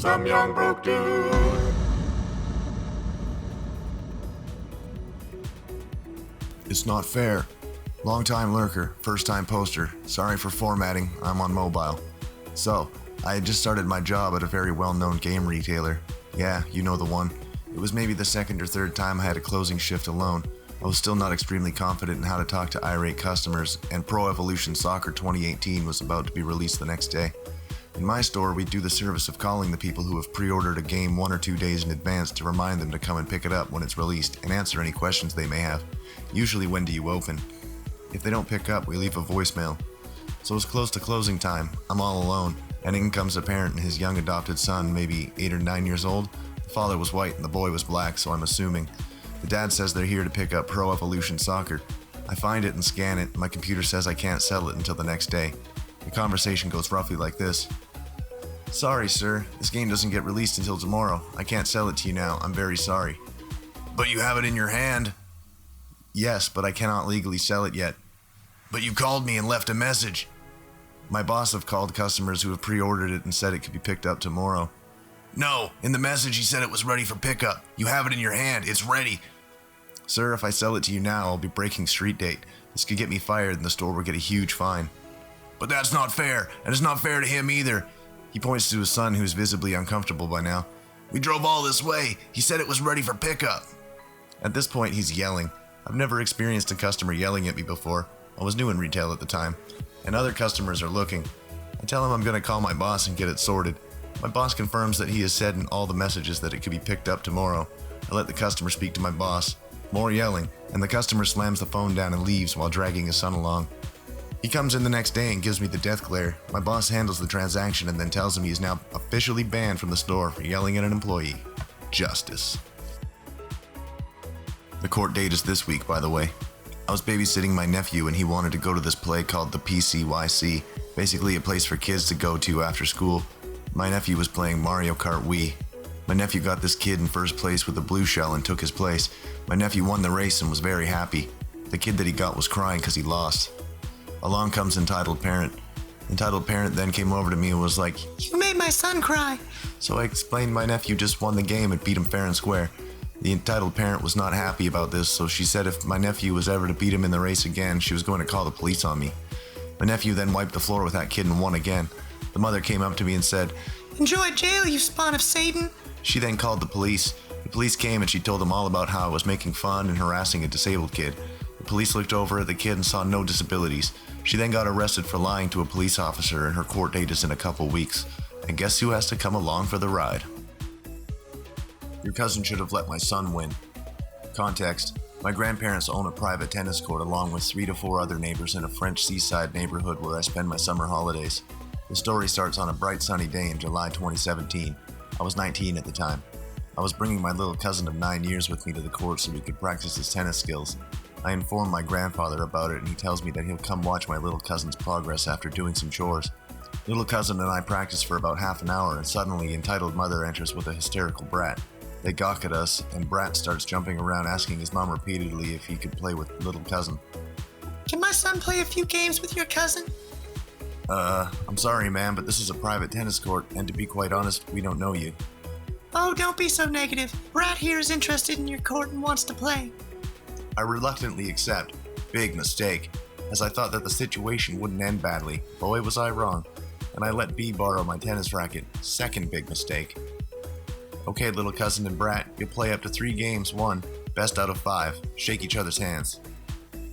some young broke dude. It's not fair. Long-time lurker, first-time poster. Sorry for formatting, I'm on mobile. So, I had just started my job at a very well-known game retailer. Yeah, you know the one. It was maybe the second or third time I had a closing shift alone. I was still not extremely confident in how to talk to irate customers, and Pro Evolution Soccer 2018 was about to be released the next day. In my store, we do the service of calling the people who have pre-ordered a game 1 or 2 days in advance to remind them to come and pick it up when it's released and answer any questions they may have. Usually, when do you open? If they don't pick up, we leave a voicemail. So it's close to closing time. I'm all alone, and in comes a parent and his young adopted son, maybe 8 or 9 years old. The father was white and the boy was black, so I'm assuming. The dad says they're here to pick up Pro Evolution Soccer. I find it and scan it. My computer says I can't sell it until the next day. The conversation goes roughly like this. Sorry, sir. This game doesn't get released until tomorrow. I can't sell it to you now. I'm very sorry. But you have it in your hand. Yes, but I cannot legally sell it yet. But you called me and left a message. My boss have called customers who have pre-ordered it and said it could be picked up tomorrow. No, in the message he said it was ready for pickup. You have it in your hand. It's ready. Sir, if I sell it to you now, I'll be breaking street date. This could get me fired and the store will get a huge fine. But that's not fair, and it's not fair to him either. He points to his son, who's visibly uncomfortable by now. We drove all this way. He said it was ready for pickup. At this point, he's yelling. I've never experienced a customer yelling at me before. I was new in retail at the time, and other customers are looking. I tell him I'm going to call my boss and get it sorted. My boss confirms that he has said in all the messages that it could be picked up tomorrow. I let the customer speak to my boss. More yelling, and the customer slams the phone down and leaves while dragging his son along. He comes in the next day and gives me the death glare. My boss handles the transaction and then tells him he is now officially banned from the store for yelling at an employee. Justice. The court date is this week, by the way. I was babysitting my nephew and he wanted to go to this play called the PCYC, basically a place for kids to go to after school. My nephew was playing Mario Kart Wii. My nephew got this kid in first place with a blue shell and took his place. My nephew won the race and was very happy. The kid that he got was crying because he lost. Along comes Entitled Parent. Entitled Parent then came over to me and was like, "You made my son cry." So I explained my nephew just won the game and beat him fair and square. The Entitled Parent was not happy about this, so she said if my nephew was ever to beat him in the race again, she was going to call the police on me. My nephew then wiped the floor with that kid and won again. The mother came up to me and said, "Enjoy jail, you spawn of Satan." She then called the police. The police came and she told them all about how I was making fun and harassing a disabled kid. The police looked over at the kid and saw no disabilities. She then got arrested for lying to a police officer, and her court date is in a couple weeks. And guess who has to come along for the ride? Your cousin should have let my son win. Context: my grandparents own a private tennis court along with 3 to 4 other neighbors in a French seaside neighborhood where I spend my summer holidays. The story starts on a bright sunny day in July 2017. I was 19 at the time. I was bringing my little cousin of 9 years with me to the court so we could practice his tennis skills. I informed my grandfather about it and he tells me that he'll come watch my little cousin's progress after doing some chores. Little cousin and I practice for about half an hour and suddenly Entitled Mother enters with a hysterical brat. They gawk at us and Brat starts jumping around asking his mom repeatedly if he could play with little cousin. "Can my son play a few games with your cousin?" I'm sorry ma'am, but this is a private tennis court and to be quite honest, we don't know you." "Oh, don't be so negative. Brat here is interested in your court and wants to play." I reluctantly accept. Big mistake, as I thought that the situation wouldn't end badly. Boy, was I wrong. And I let B borrow my tennis racket. Second big mistake. "Okay, little cousin and Brat, you'll play up to 3 games, 1. Best out of 5. Shake each other's hands."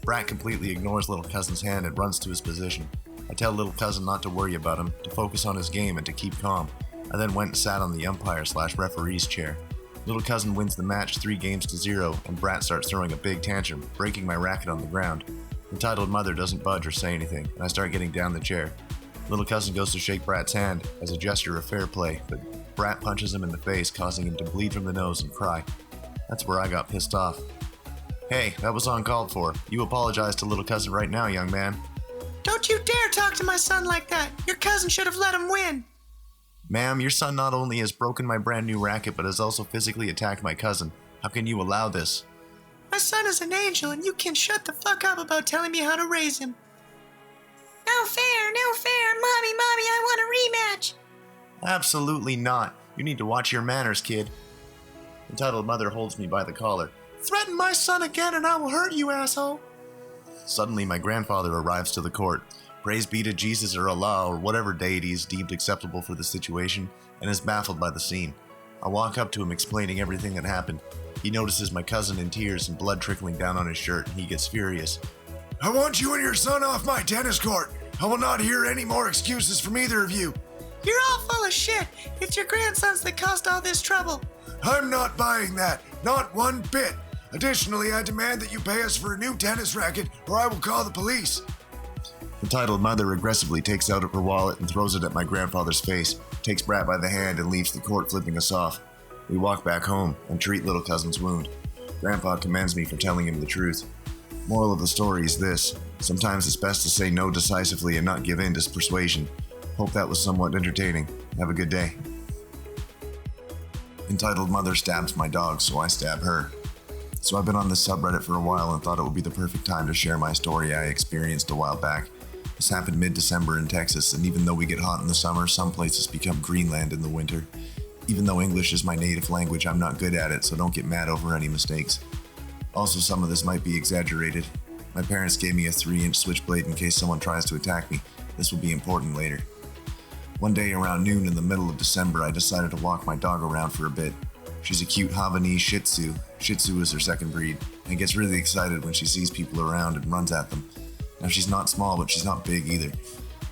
Brat completely ignores little cousin's hand and runs to his position. I tell little cousin not to worry about him, to focus on his game and to keep calm. I then went and sat on the umpire/referee's chair. Little cousin wins the match 3 games to 0, and Brat starts throwing a big tantrum, breaking my racket on the ground. Entitled Mother doesn't budge or say anything, and I start getting down the chair. Little cousin goes to shake Brat's hand as a gesture of fair play, but Brat punches him in the face, causing him to bleed from the nose and cry. That's where I got pissed off. "Hey, that was uncalled for. You apologize to little cousin right now, young man." "Don't you dare talk to my son like that. Your cousin should have let him win." "Ma'am, your son not only has broken my brand new racket, but has also physically attacked my cousin. How can you allow this?" "My son is an angel, and you can shut the fuck up about telling me how to raise him." No fair, Mommy, I want a rematch." Absolutely not. You need to watch your manners, kid. Entitled mother holds me by the collar. Threaten my son again and I will hurt you, asshole. Suddenly, my grandfather arrives to the court. Praise be to Jesus or Allah or whatever deity is deemed acceptable for the situation, and is baffled by the scene. I walk up to him explaining everything that happened. He notices my cousin in tears and blood trickling down on his shirt, and he gets furious. I want you and your son off my tennis court. I will not hear any more excuses from either of you. You're all full of shit. It's your grandsons that caused all this trouble. I'm not buying that. Not one bit. Additionally, I demand that you pay us for a new tennis racket, or I will call the police. Entitled mother aggressively takes out her wallet and throws it at my grandfather's face, takes Brat by the hand and leaves the court, flipping us off. We walk back home and treat little cousin's wound. Grandpa commends me for telling him the truth. Moral of the story is this: sometimes it's best to say no decisively and not give in to persuasion. Hope that was somewhat entertaining. Have a good day. Entitled mother stabs my dog, so I stab her. So I've been on this subreddit for a while and thought it would be the perfect time to share my story I experienced a while back. This happened mid-December in Texas, and even though we get hot in the summer, some places become Greenland in the winter. Even though English is my native language, I'm not good at it, so don't get mad over any mistakes. Also, some of this might be exaggerated. My parents gave me a 3-inch switchblade in case someone tries to attack me. This will be important later. One day around noon in the middle of December, I decided to walk my dog around for a bit. She's a cute Havanese Shih Tzu. Shih Tzu is her second breed, and gets really excited when she sees people around and runs at them. Now she's not small, but she's not big either.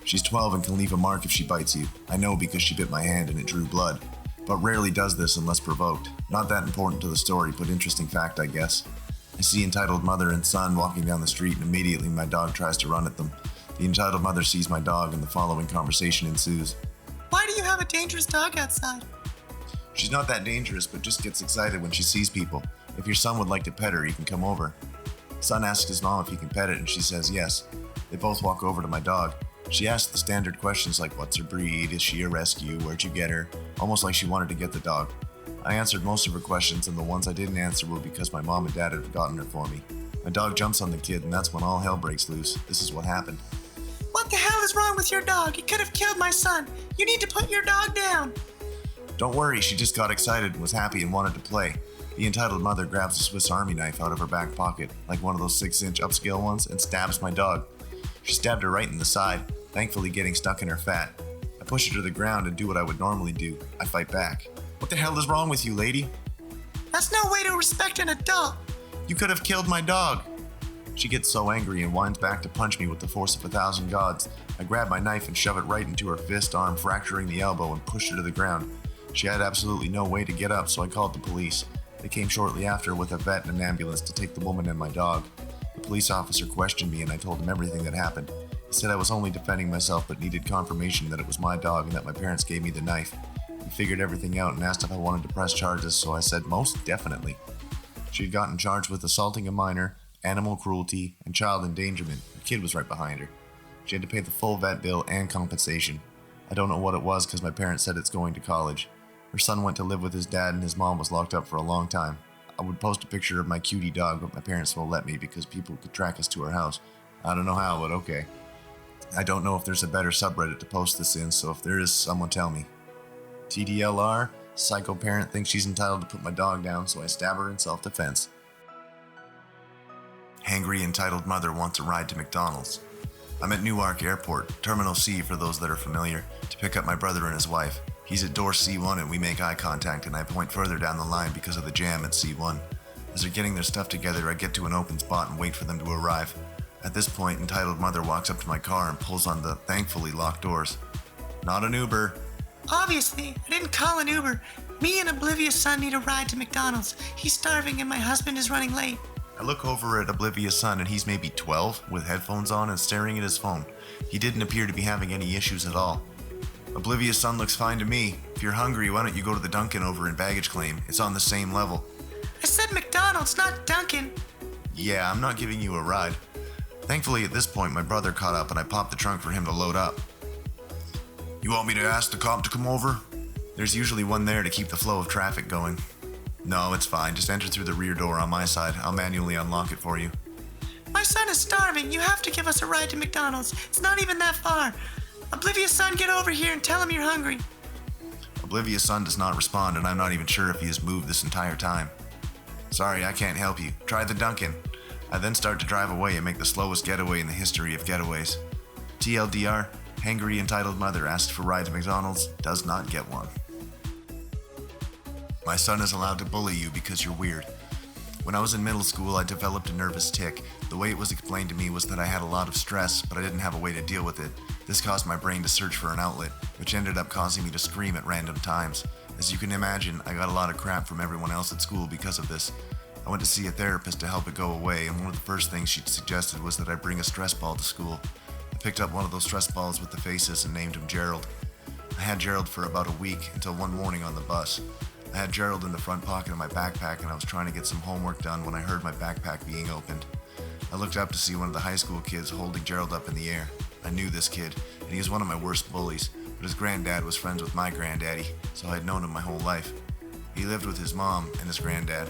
She's 12 and can leave a mark if she bites you. I know because she bit my hand and it drew blood, but rarely does this unless provoked. Not that important to the story, but interesting fact, I guess. I see entitled mother and son walking down the street, and immediately my dog tries to run at them. The entitled mother sees my dog and the following conversation ensues. Why do you have a dangerous dog outside? She's not that dangerous, but just gets excited when she sees people. If your son would like to pet her, he can come over. Son asks his mom if he can pet it, and she says yes. They both walk over to my dog. She asks the standard questions like, what's her breed? Is she a rescue? Where'd you get her? Almost like she wanted to get the dog. I answered most of her questions, and the ones I didn't answer were because my mom and dad had gotten her for me. My dog jumps on the kid, and that's when all hell breaks loose. This is what happened. What the hell is wrong with your dog? It could have killed my son. You need to put your dog down. Don't worry, she just got excited and was happy and wanted to play. The entitled mother grabs a Swiss Army knife out of her back pocket, like one of those 6-inch upscale ones, and stabs my dog. She stabbed her right in the side, thankfully getting stuck in her fat. I push her to the ground and do what I would normally do. I fight back. What the hell is wrong with you, lady? That's no way to respect an adult. You could have killed my dog. She gets so angry and winds back to punch me with the force of 1,000 gods. I grab my knife and shove it right into her fist arm, fracturing the elbow, and push her to the ground. She had absolutely no way to get up, so I called the police. They came shortly after with a vet and an ambulance to take the woman and my dog. The police officer questioned me and I told him everything that happened. He said I was only defending myself but needed confirmation that it was my dog and that my parents gave me the knife. He figured everything out and asked if I wanted to press charges, so I said most definitely. She had gotten charged with assaulting a minor, animal cruelty, and child endangerment. A kid was right behind her. She had to pay the full vet bill and compensation. I don't know what it was because my parents said it's going to college. Her son went to live with his dad and his mom was locked up for a long time. I would post a picture of my cutie dog, but my parents won't let me because people could track us to her house. I don't know how, but okay. I don't know if there's a better subreddit to post this in, so if there is, someone tell me. TDLR, psycho parent thinks she's entitled to put my dog down, so I stab her in self-defense. Hangry entitled mother wants a ride to McDonald's. I'm at Newark Airport, Terminal C for those that are familiar, to pick up my brother and his wife. He's at door C1 and we make eye contact and I point further down the line because of the jam at C1. As they're getting their stuff together, I get to an open spot and wait for them to arrive. At this point, entitled mother walks up to my car and pulls on the thankfully locked doors. Not an Uber. Obviously, I didn't call an Uber. Me and Oblivious' son need a ride to McDonald's. He's starving and my husband is running late. I look over at Oblivious' son and he's maybe 12 with headphones on and staring at his phone. He didn't appear to be having any issues at all. Oblivious' son looks fine to me. If you're hungry, why don't you go to the Dunkin' over in baggage claim? It's on the same level. I said McDonald's, not Dunkin'. Yeah, I'm not giving you a ride. Thankfully, at this point, my brother caught up and I popped the trunk for him to load up. You want me to ask the cop to come over? There's usually one there to keep the flow of traffic going. No, it's fine. Just enter through the rear door on my side. I'll manually unlock it for you. My son is starving. You have to give us a ride to McDonald's. It's not even that far. Oblivious son, get over here and tell him you're hungry. Oblivious son does not respond, and I'm not even sure if he has moved this entire time. Sorry, I can't help you. Try the Dunkin'. I then start to drive away and make the slowest getaway in the history of getaways. TLDR, hangry entitled mother asked for ride to McDonald's, does not get one. My son is allowed to bully you because you're weird. When I was in middle school, I developed a nervous tic. The way it was explained to me was that I had a lot of stress, but I didn't have a way to deal with it. This caused my brain to search for an outlet, which ended up causing me to scream at random times. As you can imagine, I got a lot of crap from everyone else at school because of this. I went to see a therapist to help it go away, and one of the first things she suggested was that I bring a stress ball to school. I picked up one of those stress balls with the faces and named him Gerald. I had Gerald for about a week until one morning on the bus. I had Gerald in the front pocket of my backpack, and I was trying to get some homework done when I heard my backpack being opened. I looked up to see one of the high school kids holding Gerald up in the air. I knew this kid, and he was one of my worst bullies, but his granddad was friends with my granddaddy, so I had known him my whole life. He lived with his mom and his granddad.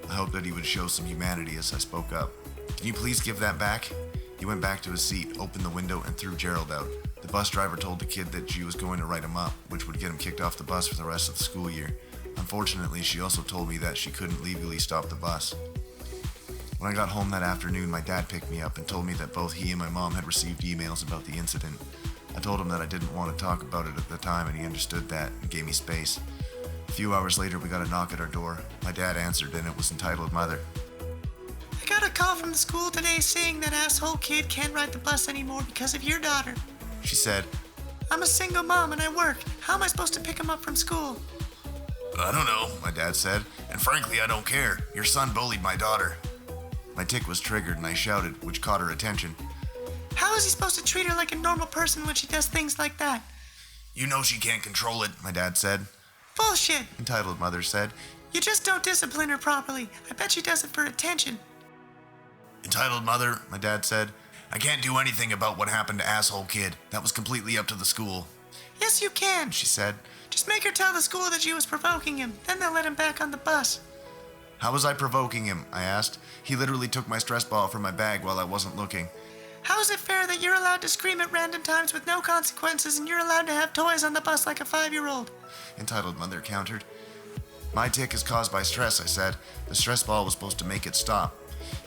I hoped that he would show some humanity as I spoke up. Can you please give that back? He went back to his seat, opened the window, and threw Gerald out. The bus driver told the kid that she was going to write him up, which would get him kicked off the bus for the rest of the school year. Unfortunately, she also told me that she couldn't legally stop the bus. When I got home that afternoon, my dad picked me up and told me that both he and my mom had received emails about the incident. I told him that I didn't want to talk about it at the time, and he understood that and gave me space. A few hours later, we got a knock at our door. My dad answered, and it was entitled Mother. I got a call from the school today saying that asshole kid can't ride the bus anymore because of your daughter. She said, I'm a single mom and I work. How am I supposed to pick him up from school? I don't know, my dad said, and frankly, I don't care. Your son bullied my daughter. My tic was triggered and I shouted, which caught her attention. How is he supposed to treat her like a normal person when she does things like that? You know she can't control it, my dad said. Bullshit! Entitled Mother said. You just don't discipline her properly. I bet she does it for attention. Entitled Mother, my dad said. I can't do anything about what happened to asshole kid. That was completely up to the school. Yes, you can, She said. Just make her tell the school that she was provoking him. Then they'll let him back on the bus. How was I provoking him? I asked. He literally took my stress ball from my bag while I wasn't looking. How is it fair that you're allowed to scream at random times with no consequences and you're allowed to have toys on the bus like a 5-year-old? Entitled Mother countered. My tic is caused by stress, I said. The stress ball was supposed to make it stop.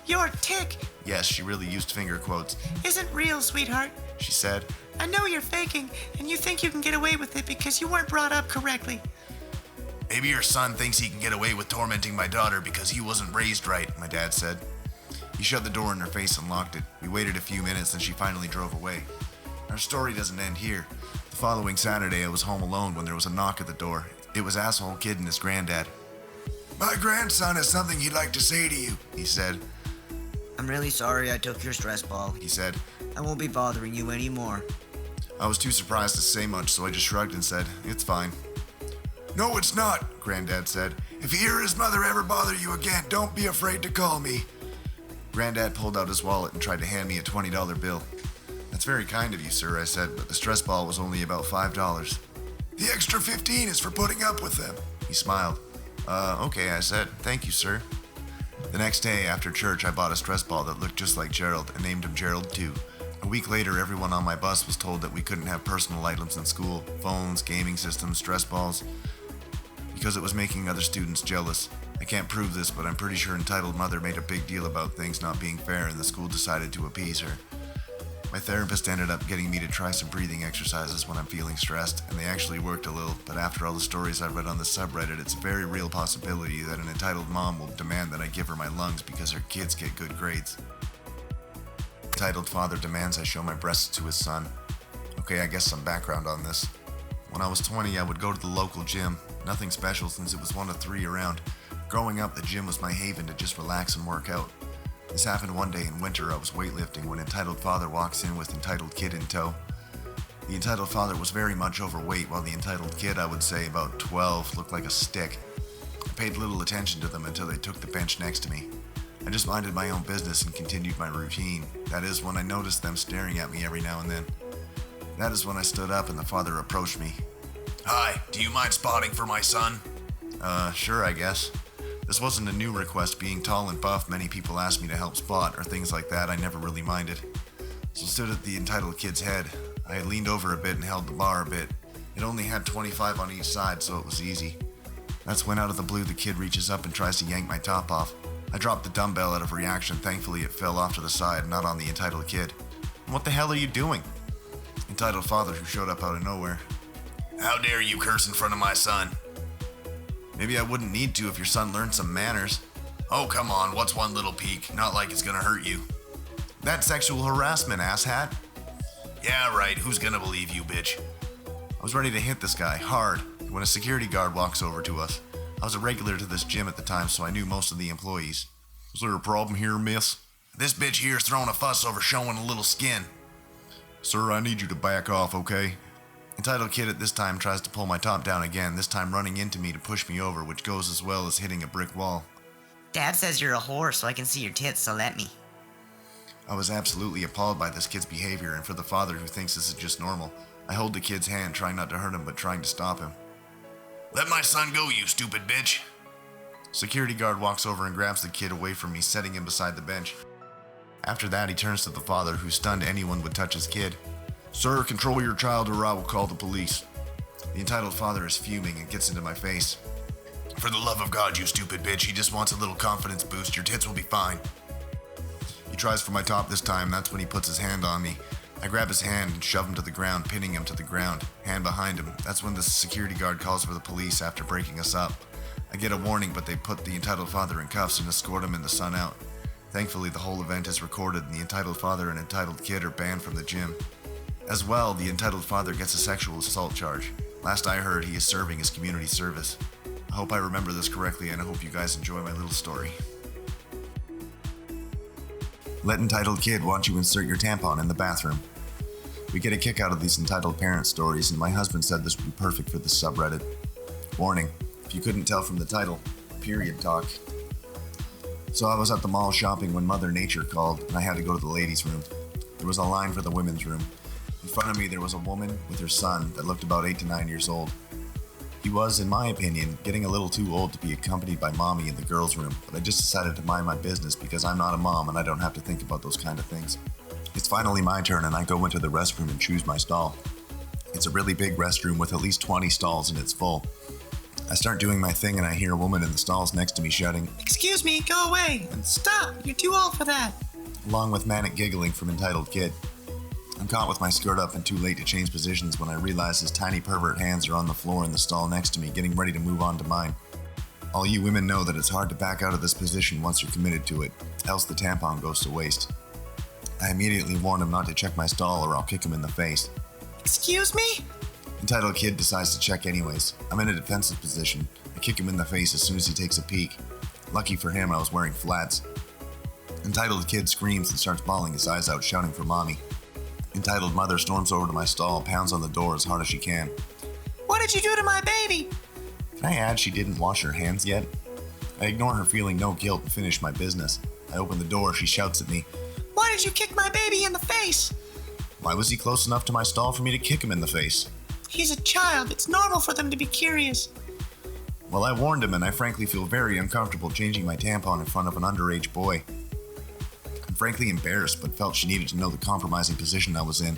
Your tic Yes, she really used finger quotes. isn't real, sweetheart. She said. I know you're faking, and you think you can get away with it because you weren't brought up correctly. Maybe your son thinks he can get away with tormenting my daughter because he wasn't raised right, my dad said. He shut the door in her face and locked it. We waited a few minutes and she finally drove away. Our story doesn't end here. The following Saturday, I was home alone when there was a knock at the door. It was asshole kid and his granddad. My grandson has something he'd like to say to you, he said. I'm really sorry I took your stress ball. He said. I won't be bothering you anymore. I was too surprised to say much, so I just shrugged and said, it's fine. No, it's not, Granddad said. If he or his mother ever bother you again, don't be afraid to call me. Granddad pulled out his wallet and tried to hand me a $20 bill. That's very kind of you, sir, I said, but the stress ball was only about $5. The extra $15 is for putting up with them. He smiled. Okay, I said, thank you, sir. The next day, after church, I bought a stress ball that looked just like Gerald and named him Gerald too. A week later, everyone on my bus was told that we couldn't have personal items in school, phones, gaming systems, stress balls, because it was making other students jealous. I can't prove this, but I'm pretty sure entitled Mother made a big deal about things not being fair and the school decided to appease her. My therapist ended up getting me to try some breathing exercises when I'm feeling stressed, and they actually worked a little, but after all the stories I've read on the subreddit, it's a very real possibility that an entitled mom will demand that I give her my lungs because her kids get good grades. Entitled father demands I show my breasts to his son. Okay, I guess some background on this. When I was 20, I would go to the local gym. Nothing special since it was one of 3 around. Growing up, the gym was my haven to just relax and work out. This happened one day in winter. I was weightlifting when entitled father walks in with entitled kid in tow. The entitled father was very much overweight, while the entitled kid, I would say about 12, looked like a stick. I paid little attention to them until they took the bench next to me. I just minded my own business and continued my routine. That is when I noticed them staring at me every now and then. That is when I stood up and the father approached me. Hi, do you mind spotting for my son? Sure, I guess. This wasn't a new request. Being tall and buff, many people asked me to help spot or things like that. I never really minded. So I stood at the entitled kid's head. I had leaned over a bit and held the bar a bit. It only had 25 on each side, so it was easy. That's when out of the blue the kid reaches up and tries to yank my top off. I dropped the dumbbell out of reaction. Thankfully it fell off to the side, not on the entitled kid. What the hell are you doing? Entitled father who showed up out of nowhere. How dare you curse in front of my son? Maybe I wouldn't need to if your son learned some manners. Oh, come on, what's one little peek? Not like it's gonna hurt you. That's sexual harassment, asshat. Yeah, right, who's gonna believe you, bitch? I was ready to hit this guy, hard, when a security guard walks over to us. I was a regular to this gym at the time, so I knew most of the employees. Is there a problem here, miss? This bitch here's throwing a fuss over showing a little skin. Sir, I need you to back off, okay? Entitled kid at this time tries to pull my top down again, this time running into me to push me over, which goes as well as hitting a brick wall. Dad says you're a whore, so I can see your tits, so let me. I was absolutely appalled by this kid's behavior, and for the father who thinks this is just normal, I hold the kid's hand, trying not to hurt him, but trying to stop him. Let my son go, you stupid bitch! Security guard walks over and grabs the kid away from me, setting him beside the bench. After that, he turns to the father, who's stunned anyone would touch his kid. Sir, control your child or I will call the police. The entitled father is fuming and gets into my face. For the love of God, you stupid bitch, he just wants a little confidence boost, your tits will be fine. He tries for my top this time, that's when he puts his hand on me. I grab his hand and shove him to the ground, pinning him to the ground, hand behind him. That's when the security guard calls for the police after breaking us up. I get a warning, but they put the entitled father in cuffs and escort him and the son out. Thankfully, the whole event is recorded and the entitled father and entitled kid are banned from the gym. As well, the entitled father gets a sexual assault charge. Last I heard, he is serving his community service. I hope I remember this correctly and I hope you guys enjoy my little story. Let entitled kid watch you insert your tampon in the bathroom. We get a kick out of these entitled parent stories, and my husband said this would be perfect for this subreddit. Warning, if you couldn't tell from the title, period talk. So I was at the mall shopping when Mother Nature called, and I had to go to the ladies' room. There was a line for the women's room. In front of me there was a woman with her son that looked about 8 to 9 years old. He was, in my opinion, getting a little too old to be accompanied by mommy in the girls' room, but I just decided to mind my business because I'm not a mom and I don't have to think about those kind of things. It's finally my turn and I go into the restroom and choose my stall. It's a really big restroom with at least 20 stalls and it's full. I start doing my thing and I hear a woman in the stalls next to me shouting, Excuse me, go away! Stop! You're too old for that! along with manic giggling from entitled kid. I'm caught with my skirt up and too late to change positions when I realize his tiny pervert hands are on the floor in the stall next to me, getting ready to move on to mine. All you women know that it's hard to back out of this position once you're committed to it, else the tampon goes to waste. I immediately warn him not to check my stall or I'll kick him in the face. Excuse me? Entitled kid decides to check anyways. I'm in a defensive position. I kick him in the face as soon as he takes a peek. Lucky for him, I was wearing flats. Entitled kid screams and starts bawling his eyes out, shouting for mommy. Entitled mother storms over to my stall, pounds on the door as hard as she can. What did you do to my baby? Can I add she didn't wash her hands yet? I ignore her, feeling no guilt, and finish my business. I open the door, she shouts at me. Why did you kick my baby in the face? Why was he close enough to my stall for me to kick him in the face? He's a child. It's normal for them to be curious. Well, I warned him and I frankly feel very uncomfortable changing my tampon in front of an underage boy. I'm frankly embarrassed, but felt she needed to know the compromising position I was in.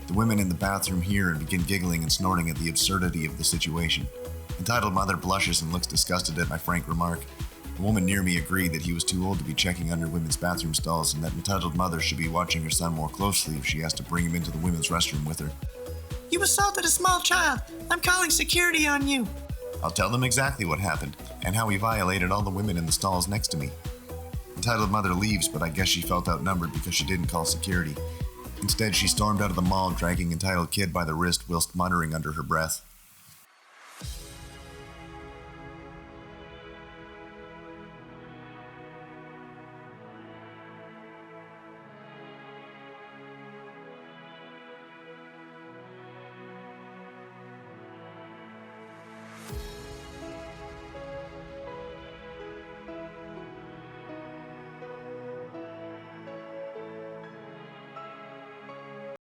The women in the bathroom hear and begin giggling and snorting at the absurdity of the situation. Entitled mother blushes and looks disgusted at my frank remark. The woman near me agreed that he was too old to be checking under women's bathroom stalls and that entitled mother should be watching her son more closely if she has to bring him into the women's restroom with her. You assaulted a small child. I'm calling security on you. I'll tell them exactly what happened and how he violated all the women in the stalls next to me. Entitled mother leaves, but I guess she felt outnumbered because she didn't call security. Instead, she stormed out of the mall, dragging entitled kid by the wrist whilst muttering under her breath.